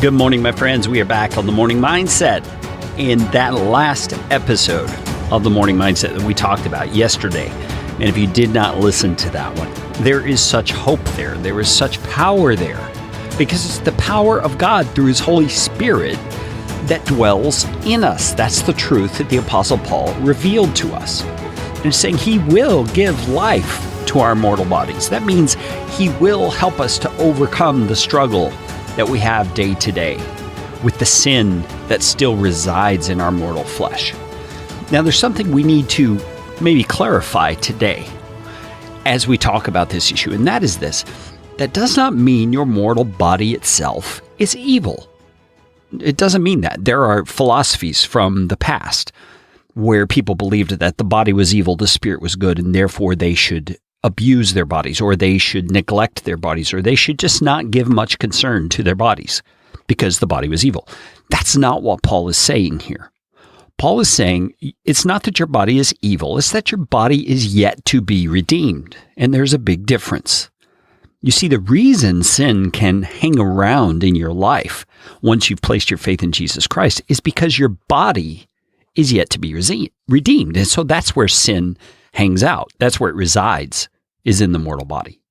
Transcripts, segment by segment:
Good morning, my friends. We are back on the Morning Mindset. In that last episode of the Morning Mindset that we talked about yesterday, and if you did not listen to that one, there is such hope there. There is such power there because it's the power of God through His Holy Spirit that dwells in us. That's the truth that the Apostle Paul revealed to us. And it's saying He will give life to our mortal bodies. That means He will help us to overcome the struggle that we have day to day with the sin that still resides in our mortal flesh. Now, there's something we need to maybe clarify today as we talk about this issue, and that is this. That does not mean your mortal body itself is evil. It doesn't mean that. There are philosophies from the past where people believed that the body was evil, the spirit was good, and therefore they should abuse their bodies, or they should neglect their bodies, or they should just not give much concern to their bodies because the body was evil. That's not what Paul is saying here. Paul is saying it's not that your body is evil, it's that your body is yet to be redeemed. And there's a big difference. You see, the reason sin can hang around in your life once you've placed your faith in Jesus Christ is because your body is yet to be redeemed. And so that's where sin hangs out. That's where it resides, is in the mortal body.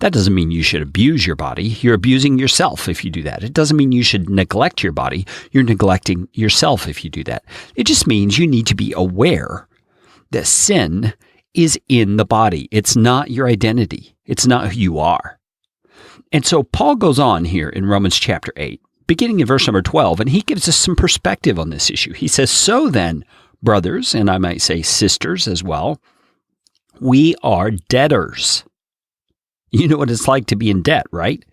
That doesn't mean you should abuse your body. You're abusing yourself if you do that. It doesn't mean you should neglect your body. You're neglecting yourself if you do that. It just means you need to be aware that sin is in the body. It's not your identity. It's not who you are. And so Paul goes on here in Romans chapter 8, beginning in verse number 12, and he gives us some perspective on this issue. He says, "So then, brothers," and I might say sisters as well, "we are debtors." You know what it's like to be in debt, right?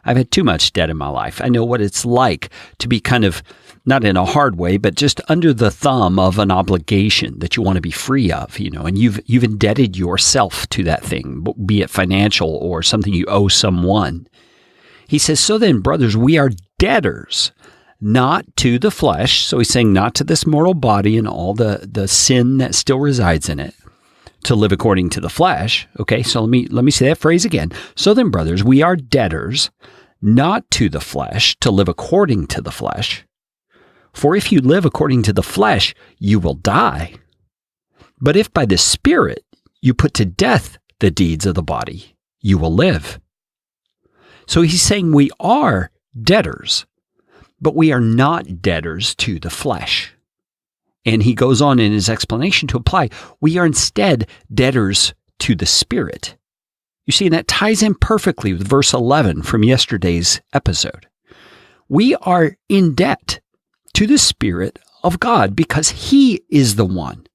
I've had too much debt in my life. I know what it's like to be kind of, not in a hard way, but just under the thumb of an obligation that you want to be free of, and you've indebted yourself to that thing, be it financial or something you owe someone. He says, "So then, brothers, we are debtors, not to the flesh." So he's saying not to this mortal body and all the sin that still resides in it, to live according to the flesh. Okay, so let me say that phrase again. "So then, brothers, we are debtors, not to the flesh, to live according to the flesh. For if you live according to the flesh, you will die. But if by the Spirit you put to death the deeds of the body, you will live." So he's saying we are debtors, but we are not debtors to the flesh. And he goes on in his explanation to apply, we are instead debtors to the Spirit. You see, and that ties in perfectly with verse 11 from yesterday's episode. We are in debt to the Spirit of God because He is the one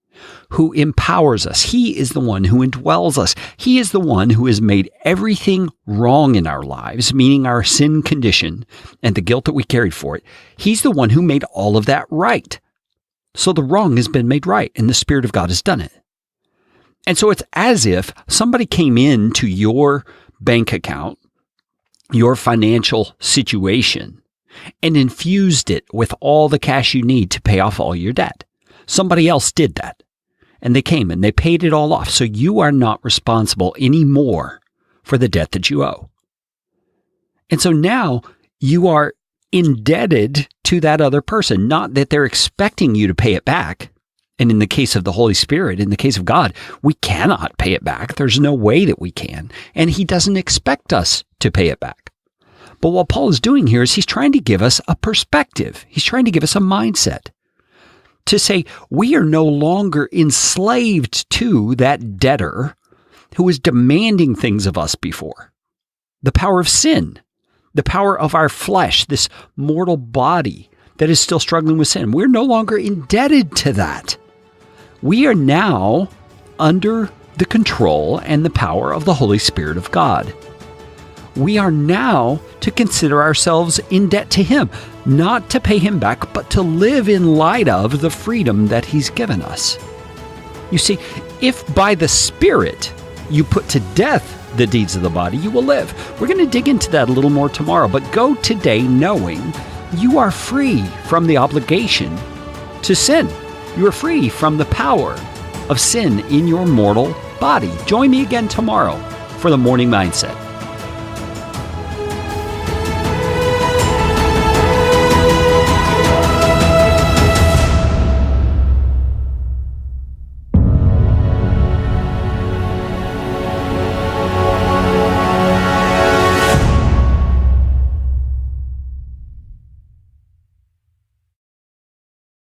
who empowers us. He is the one who indwells us. He is the one who has made everything wrong in our lives, meaning our sin condition and the guilt that we carried for it. He's the one who made all of that right. So the wrong has been made right, and the Spirit of God has done it. And so it's as if somebody came into your bank account, your financial situation, and infused it with all the cash you need to pay off all your debt. Somebody else did that, and they came and they paid it all off. So you are not responsible anymore for the debt that you owe. And so now you are indebted to that other person, not that they're expecting you to pay it back. And in the case of the Holy Spirit, in the case of God, we cannot pay it back. There's no way that we can. And He doesn't expect us to pay it back. But what Paul is doing here is he's trying to give us a perspective. He's trying to give us a mindset to say we are no longer enslaved to that debtor who was demanding things of us before. The power of sin, the power of our flesh, this mortal body that is still struggling with sin. We're no longer indebted to that. We are now under the control and the power of the Holy Spirit of God. We are now to consider ourselves in debt to Him, not to pay Him back, but to live in light of the freedom that He's given us. You see, if by the Spirit you put to death the deeds of the body, you will live. We're going to dig into that a little more tomorrow, but go today knowing you are free from the obligation to sin. You are free from the power of sin in your mortal body. Join me again tomorrow for the Morning Mindset.